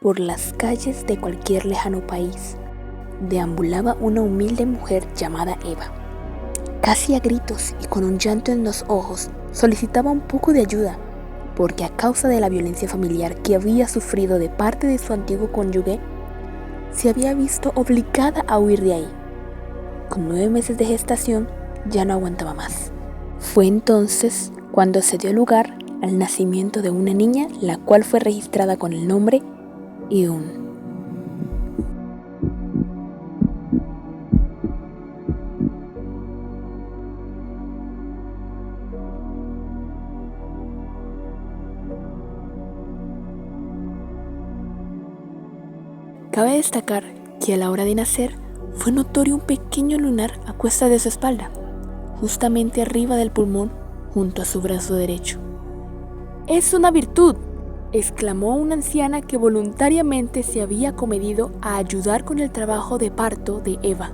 Por las calles de cualquier lejano país deambulaba una humilde mujer llamada Eva. Casi a gritos y con un llanto en los ojos solicitaba un poco de ayuda, porque a causa de la violencia familiar que había sufrido de parte de su antiguo cónyuge, se había visto obligada a huir de ahí. Con 9 meses de gestación ya no aguantaba más. Fue entonces cuando se dio lugar al nacimiento de una niña, la cual fue registrada con el nombre Iun. Cabe destacar que a la hora de nacer fue notorio un pequeño lunar a cuesta de su espalda, justamente arriba del pulmón, junto a su brazo derecho. ¡Es una virtud!, exclamó una anciana que voluntariamente se había comedido a ayudar con el trabajo de parto de Eva.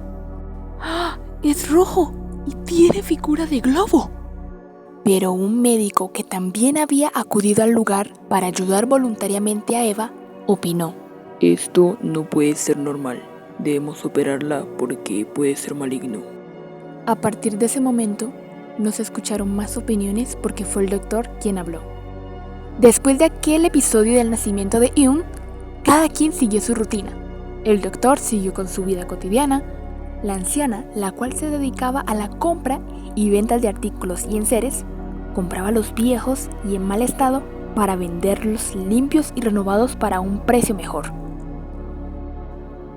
¡Ah! ¡Es rojo y tiene figura de globo! Pero un médico que también había acudido al lugar para ayudar voluntariamente a Eva, opinó: esto no puede ser normal. Debemos operarla porque puede ser maligno. A partir de ese momento, no se escucharon más opiniones porque fue el doctor quien habló. Después de aquel episodio del nacimiento de Iun, cada quien siguió su rutina. El doctor siguió con su vida cotidiana, la anciana, la cual se dedicaba a la compra y ventas de artículos y enseres, compraba los viejos y en mal estado para venderlos limpios y renovados para un precio mejor.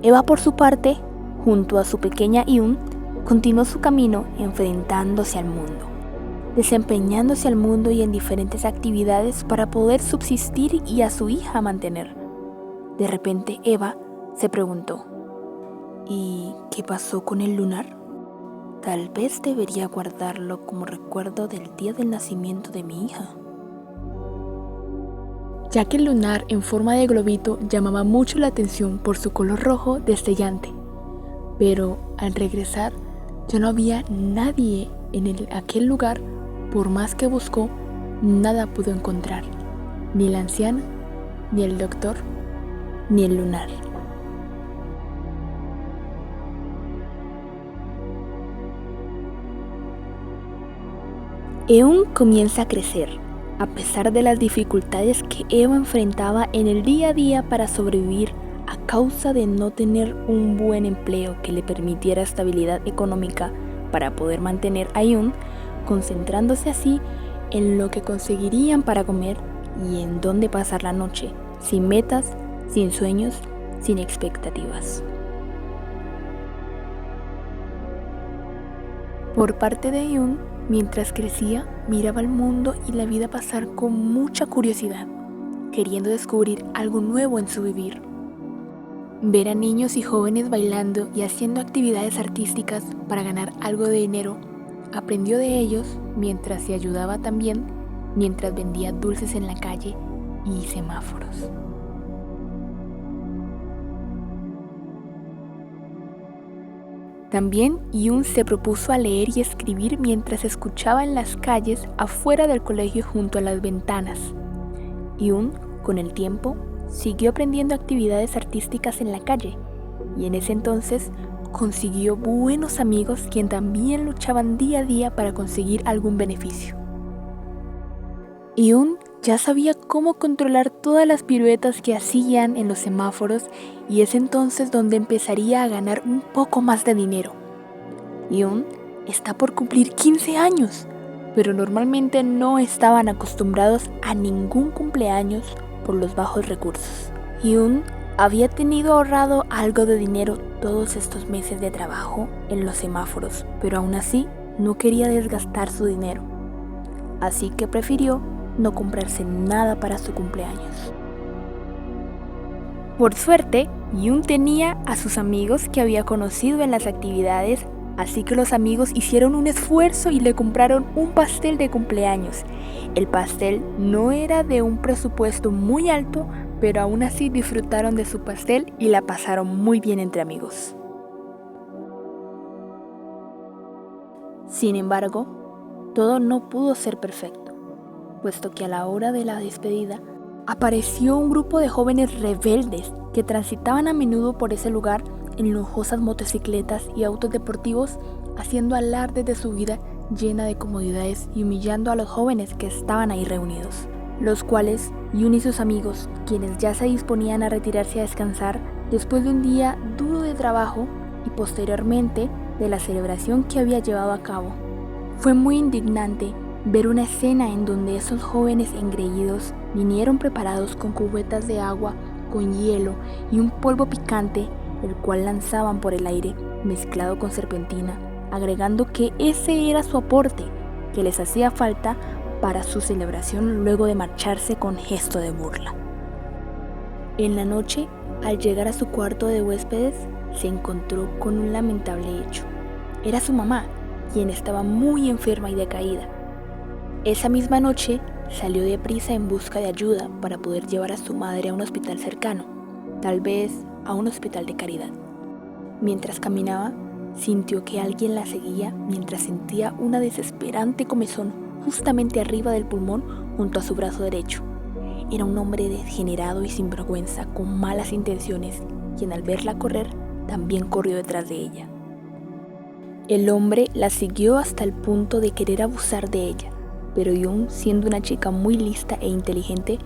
Eva, por su parte, junto a su pequeña Iun, continuó su camino enfrentándose al mundo, desempeñándose al mundo y en diferentes actividades para poder subsistir y a su hija mantener. De repente Eva se preguntó: ¿y qué pasó con el lunar? Tal vez debería guardarlo como recuerdo del día del nacimiento de mi hija. Ya que el lunar en forma de globito llamaba mucho la atención por su color rojo destellante, pero al regresar ya no había nadie en aquel lugar. Por más que buscó, nada pudo encontrar, ni la anciana, ni el doctor, ni el lunar. Eun comienza a crecer, a pesar de las dificultades que Eva enfrentaba en el día a día para sobrevivir a causa de no tener un buen empleo que le permitiera estabilidad económica para poder mantener a Eun, concentrándose así en lo que conseguirían para comer y en dónde pasar la noche, sin metas, sin sueños, sin expectativas. Por parte de Eun, mientras crecía, miraba el mundo y la vida pasar con mucha curiosidad, queriendo descubrir algo nuevo en su vivir. Ver a niños y jóvenes bailando y haciendo actividades artísticas para ganar algo de dinero, aprendió de ellos mientras se ayudaba también, mientras vendía dulces en la calle y semáforos. También Yun se propuso a leer y escribir mientras escuchaba en las calles afuera del colegio junto a las ventanas. Yun, con el tiempo, siguió aprendiendo actividades artísticas en la calle y en ese entonces consiguió buenos amigos quienes también luchaban día a día para conseguir algún beneficio. Yun ya sabía cómo controlar todas las piruetas que hacían en los semáforos y es entonces donde empezaría a ganar un poco más de dinero. Yun está por cumplir 15 años, pero normalmente no estaban acostumbrados a ningún cumpleaños por los bajos recursos. Yun había tenido ahorrado algo de dinero todos estos meses de trabajo en los semáforos, pero aún así no quería desgastar su dinero, así que prefirió no comprarse nada para su cumpleaños. Por suerte, Yun tenía a sus amigos que había conocido en las actividades, así que los amigos hicieron un esfuerzo y le compraron un pastel de cumpleaños. El pastel no era de un presupuesto muy alto, pero aún así disfrutaron de su pastel y la pasaron muy bien entre amigos. Sin embargo, todo no pudo ser perfecto, puesto que a la hora de la despedida apareció un grupo de jóvenes rebeldes que transitaban a menudo por ese lugar en lujosas motocicletas y autos deportivos, haciendo alarde de su vida llena de comodidades y humillando a los jóvenes que estaban ahí reunidos, los cuales Yoon y sus amigos, quienes ya se disponían a retirarse a descansar después de un día duro de trabajo y posteriormente de la celebración que había llevado a cabo. Fue muy indignante ver una escena en donde esos jóvenes engreídos vinieron preparados con cubetas de agua, con hielo y un polvo picante, el cual lanzaban por el aire mezclado con serpentina, agregando que ese era su aporte que les hacía falta para su celebración luego de marcharse con gesto de burla. En la noche, al llegar a su cuarto de huéspedes, se encontró con un lamentable hecho. Era su mamá, quien estaba muy enferma y decaída. Esa misma noche salió deprisa en busca de ayuda para poder llevar a su madre a un hospital cercano, tal vez a un hospital de caridad. Mientras caminaba, sintió que alguien la seguía mientras sentía una desesperante comezón justamente arriba del pulmón junto a su brazo derecho. Era un hombre degenerado y sinvergüenza con malas intenciones, quien al verla correr también corrió detrás de ella. El hombre la siguió hasta el punto de querer abusar de ella, pero Yoon, siendo una chica muy lista e inteligente,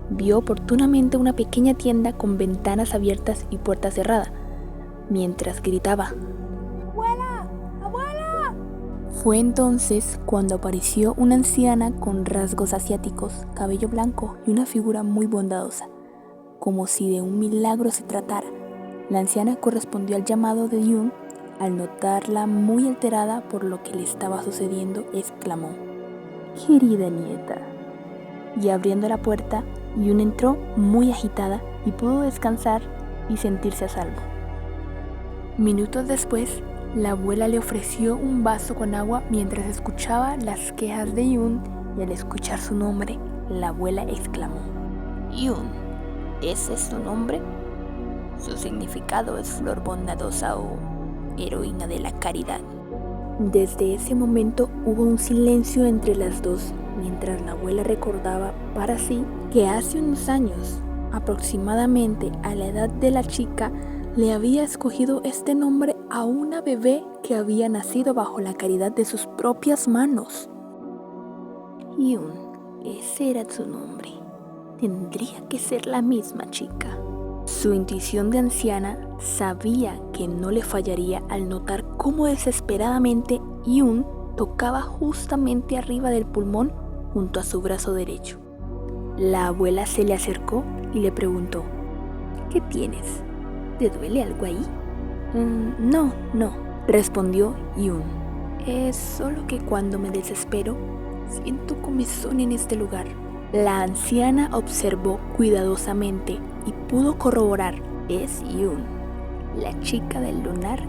vio oportunamente una pequeña tienda con ventanas abiertas y puerta cerrada, mientras gritaba: ¡Abuela! ¡Abuela! Fue entonces cuando apareció una anciana con rasgos asiáticos, cabello blanco y una figura muy bondadosa, como si de un milagro se tratara. La anciana correspondió al llamado de Yoon. Al notarla muy alterada por lo que le estaba sucediendo, exclamó: «Querida nieta». Y abriendo la puerta, Yoon entró muy agitada y pudo descansar y sentirse a salvo. Minutos después, la abuela le ofreció un vaso con agua mientras escuchaba las quejas de Yoon, y al escuchar su nombre, la abuela exclamó: Yoon, ¿ese es tu nombre? Su significado es flor bondadosa o heroína de la caridad. Desde ese momento hubo un silencio entre las dos, mientras la abuela recordaba para sí que hace unos años, aproximadamente a la edad de la chica, le había escogido este nombre a una bebé que había nacido bajo la caridad de sus propias manos. Yoon, ese era su nombre. Tendría que ser la misma chica. Su intuición de anciana sabía que no le fallaría al notar cómo desesperadamente Yoon tocaba justamente arriba del pulmón junto a su brazo derecho. La abuela se le acercó y le preguntó: ¿Qué tienes? ¿Te duele algo ahí? No, respondió Yoon. Es solo que cuando me desespero, siento comezón en este lugar. La anciana observó cuidadosamente y pudo corroborar: es Yoon, la chica del lunar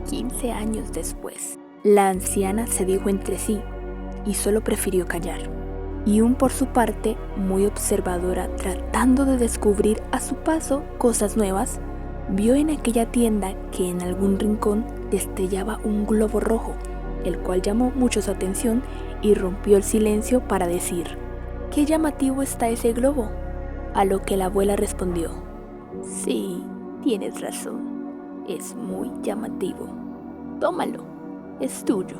15 años después. La anciana se dijo entre sí y solo prefirió callar. Yoon, por su parte, muy observadora, tratando de descubrir a su paso cosas nuevas, vio en aquella tienda que en algún rincón destellaba un globo rojo, el cual llamó mucho su atención y rompió el silencio para decir: «¡Qué llamativo está ese globo!». A lo que la abuela respondió: «Sí, tienes razón, es muy llamativo. Tómalo, es tuyo.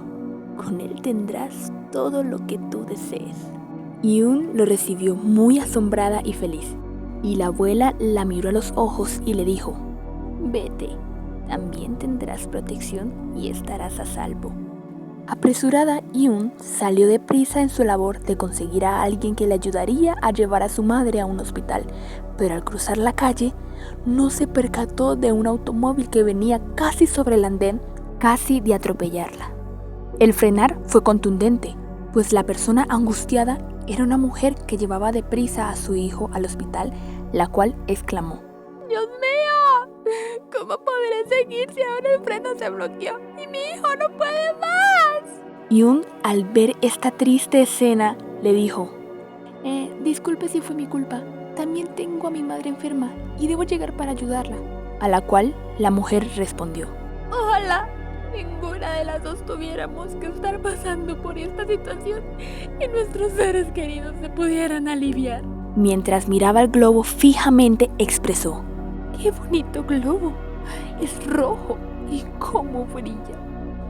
Con él tendrás todo lo que tú desees». Yoon lo recibió muy asombrada y feliz, y la abuela la miró a los ojos y le dijo: «Vete, también tendrás protección y estarás a salvo». Apresurada, Yoon salió deprisa en su labor de conseguir a alguien que le ayudaría a llevar a su madre a un hospital, pero al cruzar la calle, no se percató de un automóvil que venía casi sobre el andén, casi de atropellarla. El frenar fue contundente, pues la persona angustiada era una mujer que llevaba deprisa a su hijo al hospital, la cual exclamó: «¡Dios mío! ¿Cómo podré seguir si ahora el freno se bloqueó y mi hijo no puede más?». Yoon, al ver esta triste escena, le dijo: «Disculpe si fue mi culpa. También tengo a mi madre enferma y debo llegar para ayudarla». A la cual la mujer respondió: «Ojalá ninguna de las dos tuviéramos que estar pasando por esta situación y nuestros seres queridos se pudieran aliviar». Mientras miraba el globo fijamente, expresó: ¡Qué bonito globo! Es rojo y cómo brilla.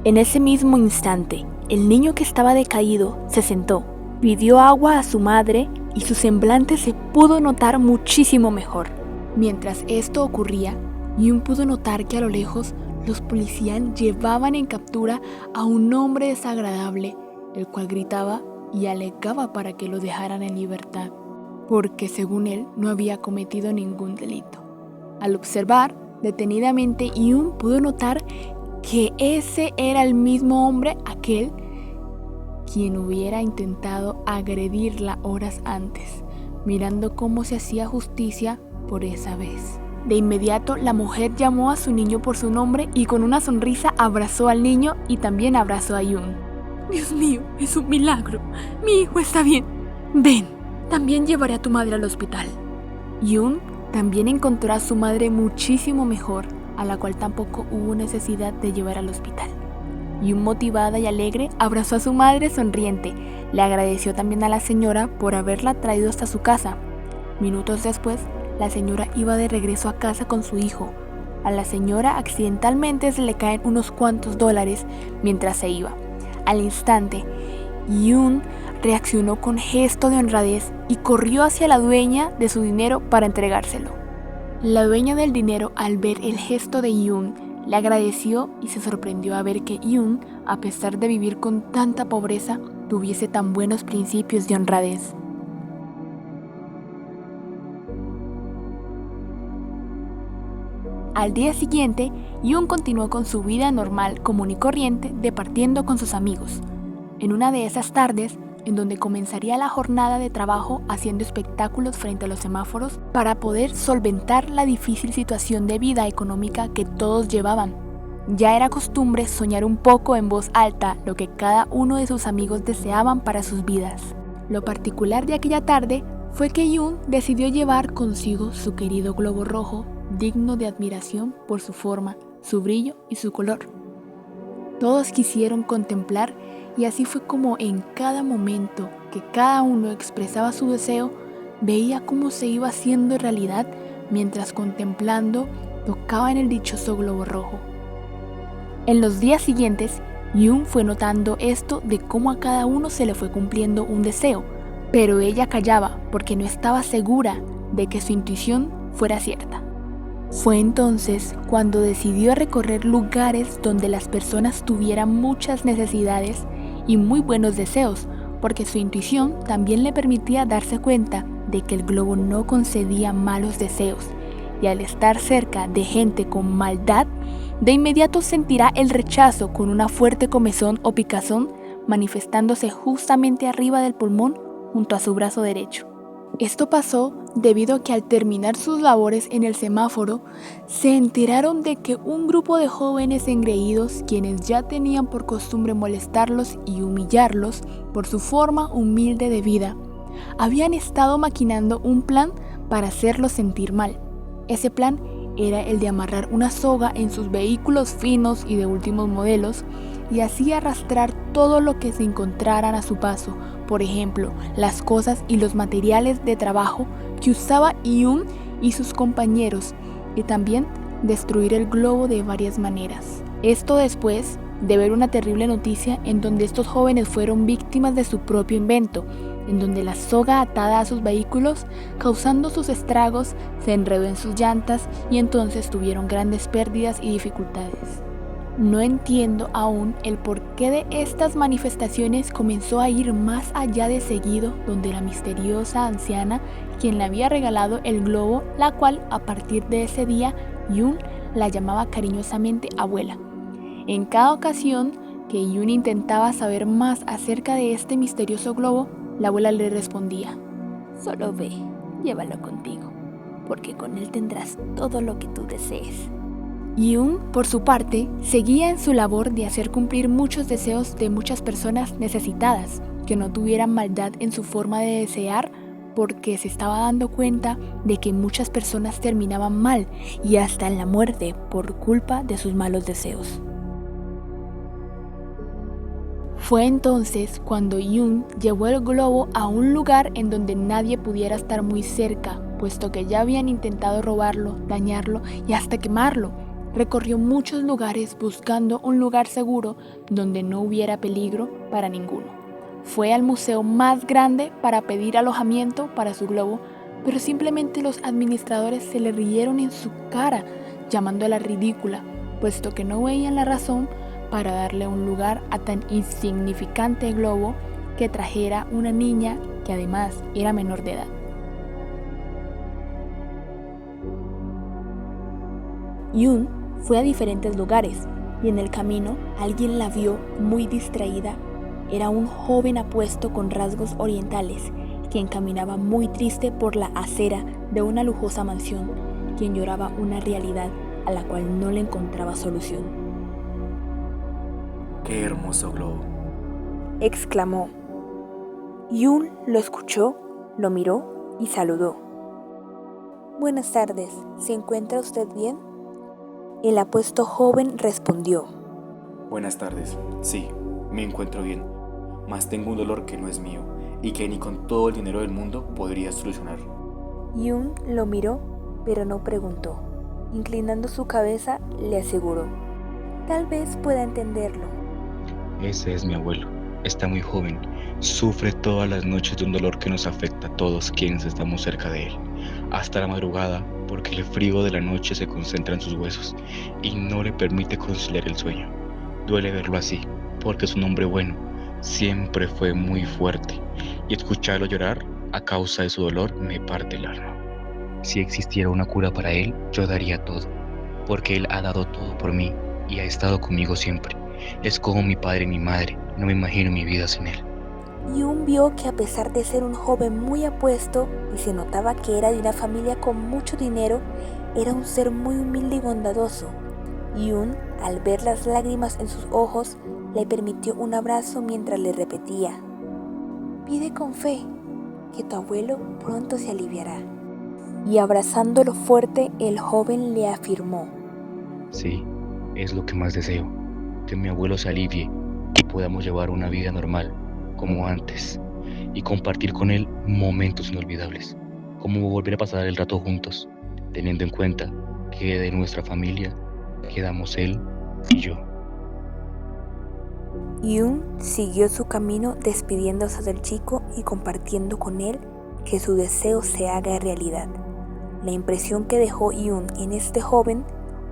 En ese mismo instante, el niño que estaba decaído se sentó, pidió agua a su madre y su semblante se pudo notar muchísimo mejor. Mientras esto ocurría, Yun pudo notar que a lo lejos los policías llevaban en captura a un hombre desagradable, el cual gritaba y alegaba para que lo dejaran en libertad, porque según él no había cometido ningún delito. Al observar detenidamente, Yun pudo notar que ese era el mismo hombre aquel quien hubiera intentado agredirla horas antes, mirando cómo se hacía justicia por esa vez. De inmediato, la mujer llamó a su niño por su nombre y con una sonrisa abrazó al niño y también abrazó a Yun. Dios mío, es un milagro. Mi hijo está bien. Ven, también llevaré a tu madre al hospital. Yun también encontró a su madre muchísimo mejor, a la cual tampoco hubo necesidad de llevar al hospital. Yun, motivada y alegre, abrazó a su madre sonriente. Le agradeció también a la señora por haberla traído hasta su casa. Minutos después, la señora iba de regreso a casa con su hijo. A la señora accidentalmente se le caen unos cuantos dólares mientras se iba. Al instante, Yun reaccionó con gesto de honradez y corrió hacia la dueña de su dinero para entregárselo. La dueña del dinero, al ver el gesto de Yun, le agradeció y se sorprendió a ver que Yun, a pesar de vivir con tanta pobreza, tuviese tan buenos principios de honradez. Al día siguiente, Yun continuó con su vida normal, común y corriente, departiendo con sus amigos. En una de esas tardes, en donde comenzaría la jornada de trabajo haciendo espectáculos frente a los semáforos para poder solventar la difícil situación de vida económica que todos llevaban. Ya era costumbre soñar un poco en voz alta lo que cada uno de sus amigos deseaban para sus vidas. Lo particular de aquella tarde fue que Yun decidió llevar consigo su querido globo rojo, digno de admiración por su forma, su brillo y su color. Todos quisieron contemplar, y así fue como en cada momento que cada uno expresaba su deseo, veía cómo se iba haciendo realidad mientras contemplando tocaban el dichoso globo rojo. En los días siguientes, Yun fue notando esto de cómo a cada uno se le fue cumpliendo un deseo, pero ella callaba porque no estaba segura de que su intuición fuera cierta. Fue entonces cuando decidió recorrer lugares donde las personas tuvieran muchas necesidades y muy buenos deseos, porque su intuición también le permitía darse cuenta de que el globo no concedía malos deseos, y al estar cerca de gente con maldad, de inmediato sentirá el rechazo con una fuerte comezón o picazón manifestándose justamente arriba del pulmón junto a su brazo derecho. Esto pasó debido a que al terminar sus labores en el semáforo, se enteraron de que un grupo de jóvenes engreídos, quienes ya tenían por costumbre molestarlos y humillarlos por su forma humilde de vida, habían estado maquinando un plan para hacerlos sentir mal. Ese plan era el de amarrar una soga en sus vehículos finos y de últimos modelos y así arrastrar todo lo que se encontraran a su paso, por ejemplo, las cosas y los materiales de trabajo que usaba Yun y sus compañeros, y también destruir el globo de varias maneras. Esto después de ver una terrible noticia en donde estos jóvenes fueron víctimas de su propio invento, en donde la soga atada a sus vehículos, causando sus estragos, se enredó en sus llantas y entonces tuvieron grandes pérdidas y dificultades. No entiendo aún el porqué de estas manifestaciones comenzó a ir más allá de seguido donde la misteriosa anciana quien le había regalado el globo, la cual a partir de ese día Yun la llamaba cariñosamente abuela. En cada ocasión que Yun intentaba saber más acerca de este misterioso globo, la abuela le respondía: solo ve, llévalo contigo, porque con él tendrás todo lo que tú desees. Yun, por su parte, seguía en su labor de hacer cumplir muchos deseos de muchas personas necesitadas, que no tuvieran maldad en su forma de desear, porque se estaba dando cuenta de que muchas personas terminaban mal y hasta en la muerte por culpa de sus malos deseos. Fue entonces cuando Yun llevó el globo a un lugar en donde nadie pudiera estar muy cerca, puesto que ya habían intentado robarlo, dañarlo y hasta quemarlo. Recorrió muchos lugares buscando un lugar seguro donde no hubiera peligro para ninguno. Fue al museo más grande para pedir alojamiento para su globo, pero simplemente los administradores se le rieron en su cara, llamándola ridícula, puesto que no veían la razón para darle un lugar a tan insignificante globo que trajera una niña que además era menor de edad. Yun fue a diferentes lugares y en el camino alguien la vio muy distraída. Era un joven apuesto con rasgos orientales, quien caminaba muy triste por la acera de una lujosa mansión, quien lloraba una realidad a la cual no le encontraba solución. ¡Qué hermoso globo!, exclamó. Yun lo escuchó, lo miró y saludó. Buenas tardes, ¿se encuentra usted bien? El apuesto joven respondió. Buenas tardes, sí, me encuentro bien, mas tengo un dolor que no es mío y que ni con todo el dinero del mundo podría solucionar. Yun lo miró, pero no preguntó. Inclinando su cabeza, le aseguró. Tal vez pueda entenderlo. Ese es mi abuelo. Está muy joven. Sufre todas las noches de un dolor que nos afecta a todos quienes estamos cerca de él. Hasta la madrugada, porque el frío de la noche se concentra en sus huesos y no le permite conciliar el sueño. Duele verlo así, porque es un hombre bueno. Siempre fue muy fuerte y escucharlo llorar a causa de su dolor me parte el alma. Si existiera una cura para él, yo daría todo, porque él ha dado todo por mí y ha estado conmigo siempre. Es como mi padre y mi madre, no me imagino mi vida sin él. Yun vio que a pesar de ser un joven muy apuesto y se notaba que era de una familia con mucho dinero, era un ser muy humilde y bondadoso. Yun, al ver las lágrimas en sus ojos, le permitió un abrazo mientras le repetía: pide con fe, que tu abuelo pronto se aliviará. Y abrazándolo fuerte, el joven le afirmó: sí, es lo que más deseo, que mi abuelo se alivie y podamos llevar una vida normal, como antes, y compartir con él momentos inolvidables, como volver a pasar el rato juntos, teniendo en cuenta que de nuestra familia quedamos él y yo. Yun siguió su camino despidiéndose del chico y compartiendo con él que su deseo se haga realidad. La impresión que dejó Yun en este joven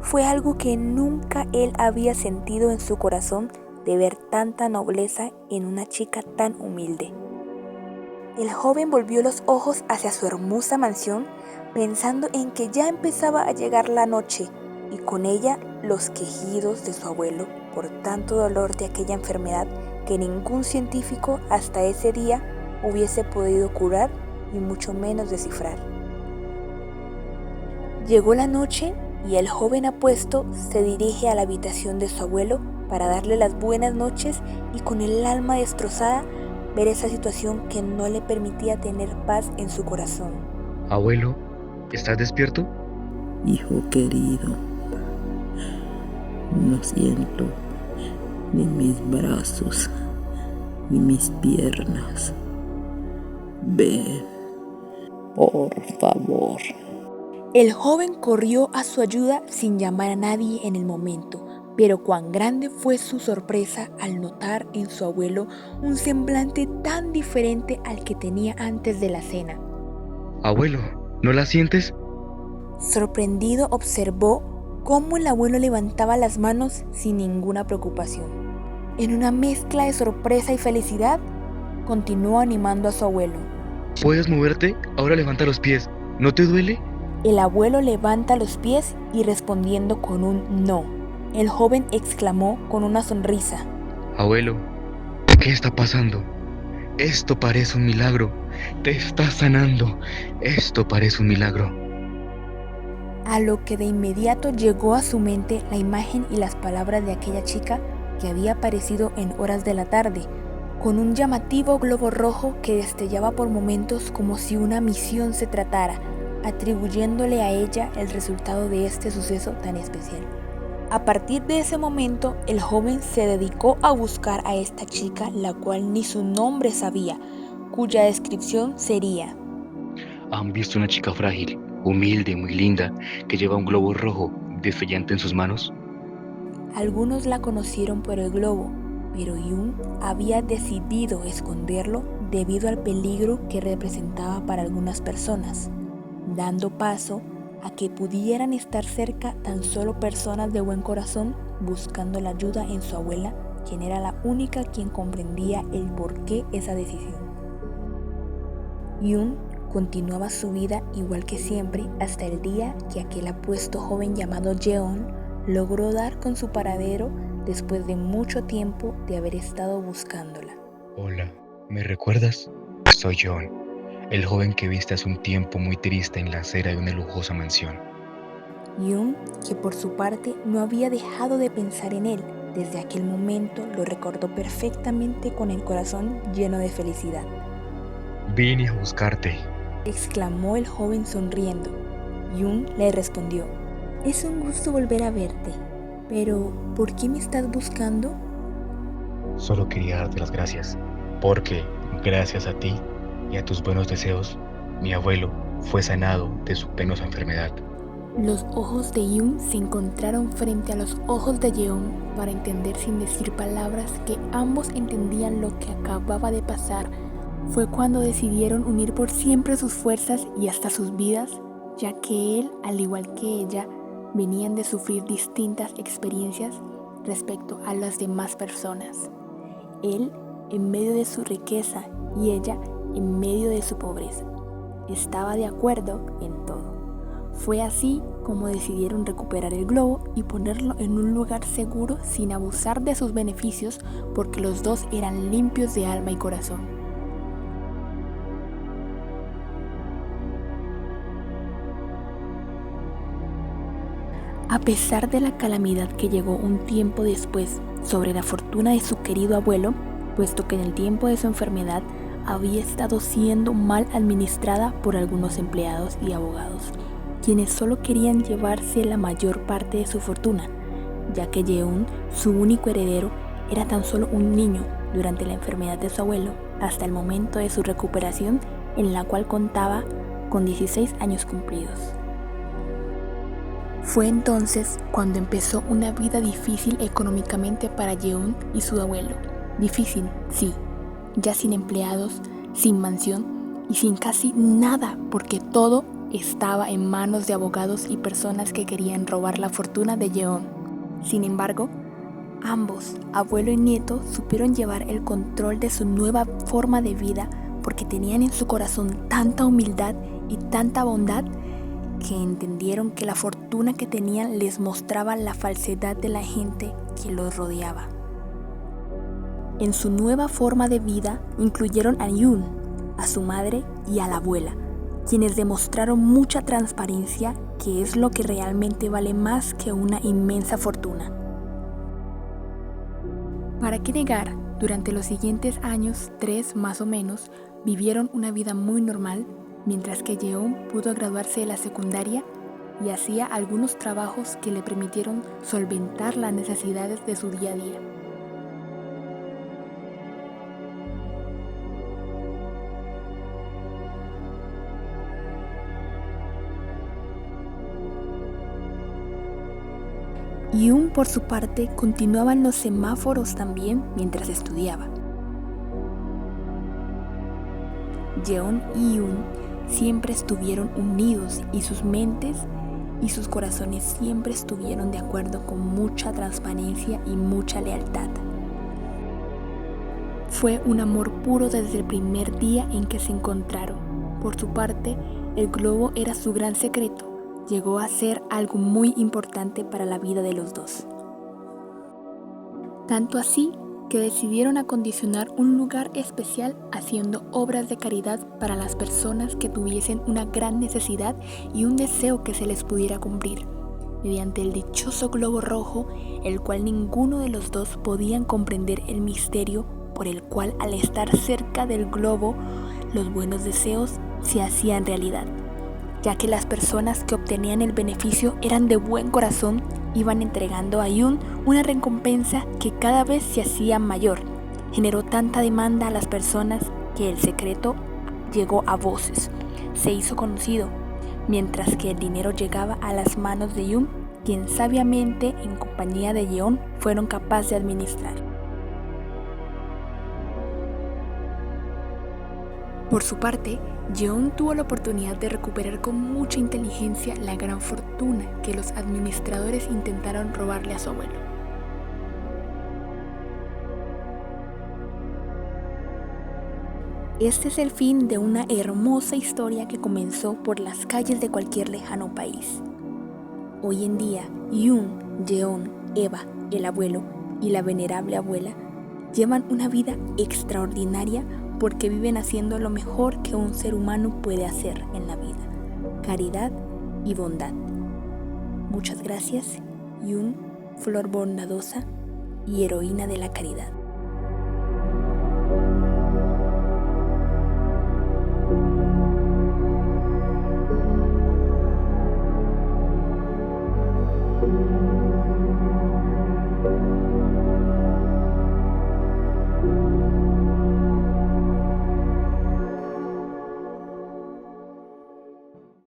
fue algo que nunca él había sentido en su corazón, de ver tanta nobleza en una chica tan humilde. El joven volvió los ojos hacia su hermosa mansión, pensando en que ya empezaba a llegar la noche y con ella los quejidos de su abuelo por tanto dolor de aquella enfermedad que ningún científico hasta ese día hubiese podido curar y mucho menos descifrar. Llegó la noche y el joven apuesto se dirige a la habitación de su abuelo para darle las buenas noches y con el alma destrozada ver esa situación que no le permitía tener paz en su corazón. Abuelo, ¿estás despierto? Hijo querido, no siento ni mis brazos ni mis piernas. Ven, por favor. El joven corrió a su ayuda sin llamar a nadie en el momento, pero cuán grande fue su sorpresa al notar en su abuelo un semblante tan diferente al que tenía antes de la cena. Abuelo, ¿no la sientes? Sorprendido observó cómo el abuelo levantaba las manos sin ninguna preocupación. En una mezcla de sorpresa y felicidad, continuó animando a su abuelo. ¿Puedes moverte? Ahora levanta los pies. ¿No te duele? El abuelo levanta los pies y respondiendo con un no, el joven exclamó con una sonrisa: Abuelo, ¿qué está pasando? Esto parece un milagro. Te estás sanando. Esto parece un milagro. A lo que de inmediato llegó a su mente la imagen y las palabras de aquella chica que había aparecido en horas de la tarde, con un llamativo globo rojo que destellaba por momentos como si una misión se tratara, atribuyéndole a ella el resultado de este suceso tan especial. A partir de ese momento, el joven se dedicó a buscar a esta chica, la cual ni su nombre sabía, cuya descripción sería: ¿Han visto una chica frágil, humilde, muy linda, que lleva un globo rojo desfellante en sus manos? Algunos la conocieron por el globo, pero Jung había decidido esconderlo debido al peligro que representaba para algunas personas, dando paso a que pudieran estar cerca tan solo personas de buen corazón buscando la ayuda en su abuela, quien era la única quien comprendía el porqué esa decisión. Jung continuaba su vida igual que siempre hasta el día que aquel apuesto joven llamado Jeon logró dar con su paradero después de mucho tiempo de haber estado buscándola. Hola, ¿me recuerdas? Soy John, el joven que viste hace un tiempo muy triste en la acera de una lujosa mansión. Jung, que por su parte no había dejado de pensar en él, desde aquel momento lo recordó perfectamente con el corazón lleno de felicidad. Vine a buscarte. Exclamó el joven sonriendo. Jung le respondió: es un gusto volver a verte, pero ¿por qué me estás buscando? Solo quería darte las gracias, porque gracias a ti y a tus buenos deseos, mi abuelo fue sanado de su penosa enfermedad. Los ojos de Jung se encontraron frente a los ojos de Jeon para entender sin decir palabras que ambos entendían lo que acababa de pasar. Fue cuando decidieron unir por siempre sus fuerzas y hasta sus vidas, ya que él, al igual que ella, venían de sufrir distintas experiencias respecto a las demás personas. Él en medio de su riqueza y ella en medio de su pobreza. Estaba de acuerdo en todo. Fue así como decidieron recuperar el globo y ponerlo en un lugar seguro sin abusar de sus beneficios, porque los dos eran limpios de alma y corazón. A pesar de la calamidad que llegó un tiempo después sobre la fortuna de su querido abuelo, puesto que en el tiempo de su enfermedad había estado siendo mal administrada por algunos empleados y abogados, quienes solo querían llevarse la mayor parte de su fortuna, ya que Jeon, su único heredero, era tan solo un niño durante la enfermedad de su abuelo hasta el momento de su recuperación, en la cual contaba con 16 años cumplidos. Fue entonces cuando empezó una vida difícil económicamente para Jeon y su abuelo. Difícil, sí, ya sin empleados, sin mansión y sin casi nada, porque todo estaba en manos de abogados y personas que querían robar la fortuna de Jeon. Sin embargo, ambos, abuelo y nieto, supieron llevar el control de su nueva forma de vida porque tenían en su corazón tanta humildad y tanta bondad que entendieron que la fortuna que tenían les mostraba la falsedad de la gente que los rodeaba. En su nueva forma de vida incluyeron a Yoon, a su madre y a la abuela, quienes demostraron mucha transparencia, que es lo que realmente vale más que una inmensa fortuna. ¿Para qué negar? Durante los siguientes años, 3 más o menos, vivieron una vida muy normal, mientras que Jeon pudo graduarse de la secundaria y hacía algunos trabajos que le permitieron solventar las necesidades de su día a día. Yoon, por su parte, continuaba en los semáforos también mientras estudiaba. Jeon y Yoon siempre estuvieron unidos y sus mentes y sus corazones siempre estuvieron de acuerdo, con mucha transparencia y mucha lealtad. Fue un amor puro desde el primer día en que se encontraron. Por su parte, el globo era su gran secreto. Llegó a ser algo muy importante para la vida de los dos. Tanto así que decidieron acondicionar un lugar especial haciendo obras de caridad para las personas que tuviesen una gran necesidad y un deseo que se les pudiera cumplir, mediante el dichoso globo rojo, el cual ninguno de los dos podían comprender el misterio por el cual, al estar cerca del globo, los buenos deseos se hacían realidad, ya que las personas que obtenían el beneficio eran de buen corazón iban entregando a Yoon una recompensa que cada vez se hacía mayor. Generó tanta demanda a las personas que el secreto llegó a voces, se hizo conocido, mientras que el dinero llegaba a las manos de Yoon, quien sabiamente, en compañía de Yeon, fueron capaces de administrar. Por su parte, Yeon tuvo la oportunidad de recuperar con mucha inteligencia la gran fortuna que los administradores intentaron robarle a su abuelo. Este es el fin de una hermosa historia que comenzó por las calles de cualquier lejano país. Hoy en día, Yoon, Yeon, Eva, el abuelo y la venerable abuela llevan una vida extraordinaria porque viven haciendo lo mejor que un ser humano puede hacer en la vida: caridad y bondad. Muchas gracias, Yoon, flor bondadosa y heroína de la caridad.